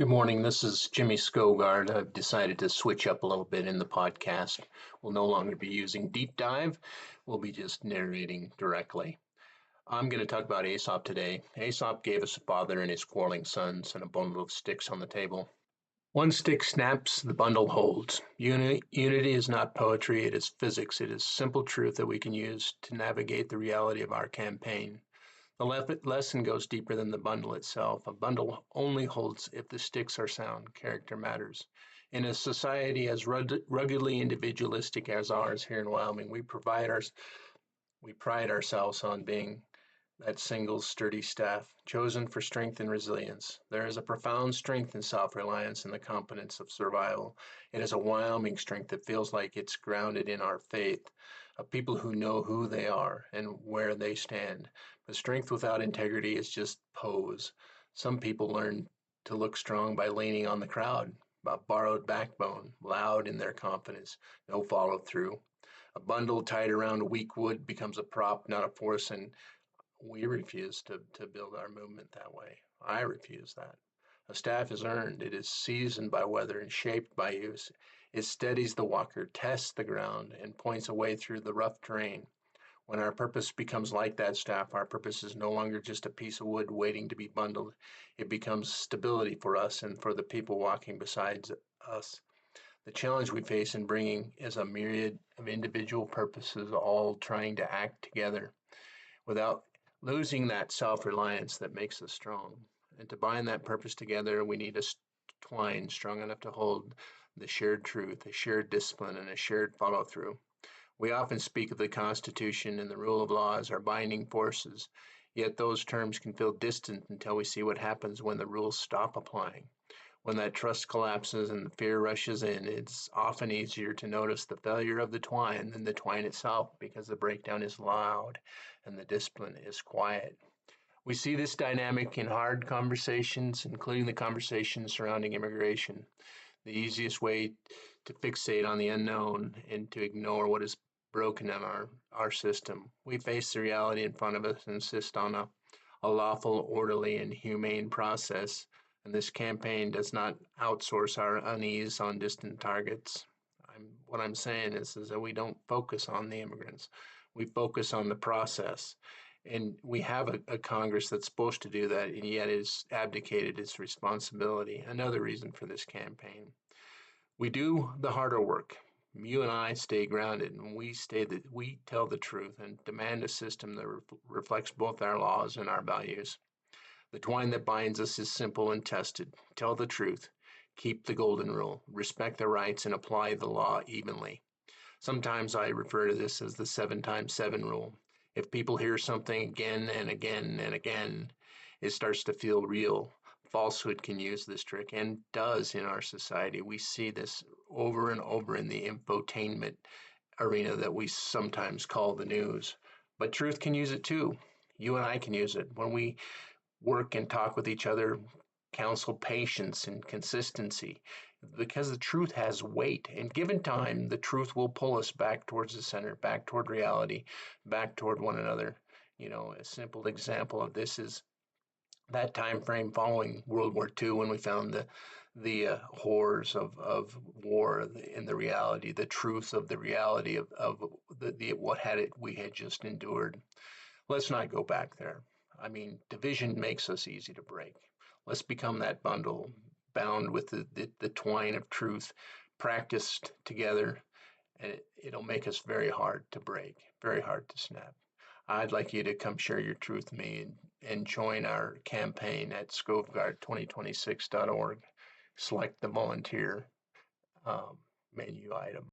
Good morning. This is Jimmy Skogard. I've decided to switch up a little bit in the podcast. We'll no longer be using deep dive. We'll be just narrating directly. I'm going to talk about Aesop today. Aesop gave us a father and his quarreling sons and a bundle of sticks on the table. One stick snaps, the bundle holds. Unity is not poetry, it is physics. It is simple truth that we can use to navigate the reality of our campaign. The lesson goes deeper than the bundle itself. A bundle only holds if the sticks are sound. Character matters. In a society as ruggedly individualistic as ours here in Wyoming, we pride ourselves on being that single sturdy staff, chosen for strength and resilience. There is a profound strength in self-reliance and the competence of survival. It is a Wyoming strength that feels like it's grounded in our faith, of people who know who they are and where they stand. But strength without integrity is just pose. Some people learn to look strong by leaning on the crowd, a borrowed backbone, loud in their confidence, no follow through. A bundle tied around a weak wood becomes a prop, not a force, and we refuse to build our movement that way. I refuse that. A staff is earned. It is seasoned by weather and shaped by use. It steadies the walker, tests the ground, and points a way through the rough terrain. When our purpose becomes like that staff, our purpose is no longer just a piece of wood waiting to be bundled. It becomes stability for us and for the people walking beside us. The challenge we face in bringing is a myriad of individual purposes all trying to act together without losing that self-reliance that makes us strong. And to bind that purpose together, we need a twine strong enough to hold the shared truth, a shared discipline, and a shared follow-through. We often speak of the Constitution and the rule of law as our binding forces, yet those terms can feel distant until we see what happens when the rules stop applying. When that trust collapses and the fear rushes in, it's often easier to notice the failure of the twine than the twine itself because the breakdown is loud and the discipline is quiet. We see this dynamic in hard conversations, including the conversations surrounding immigration. The easiest way to fixate on the unknown and to ignore what is broken in our system. We face the reality in front of us and insist on a lawful, orderly, and humane process, and this campaign does not outsource our unease on distant targets. What I'm saying is that we don't focus on the immigrants. We focus on the process. And we have a Congress that's supposed to do that, and yet it's abdicated its responsibility. Another reason for this campaign. We do the harder work. You and I stay grounded, and we tell the truth and demand a system that reflects both our laws and our values. The twine that binds us is simple and tested. Tell the truth. Keep the golden rule. Respect the rights and apply the law evenly. Sometimes I refer to this as the 7x7 rule. If people hear something again and again and again, it starts to feel real. Falsehood can use this trick and does in our society. We see this over and over in the infotainment arena that we sometimes call the news. But truth can use it too. You and I can use it. When we work and talk with each other, counsel patience and consistency, because the truth has weight. And given time, the truth will pull us back towards the center, back toward reality, back toward one another. A simple example of this is that time frame following World War II when we found the horrors of war and the reality, the truth of the reality of we had just endured. Let's not go back there. I mean, division makes us easy to break. Let's become that bundle bound with the twine of truth, practiced together, and it'll make us very hard to break, very hard to snap. I'd like you to come share your truth with me and join our campaign at scopeguard2026.org. Select the volunteer menu item.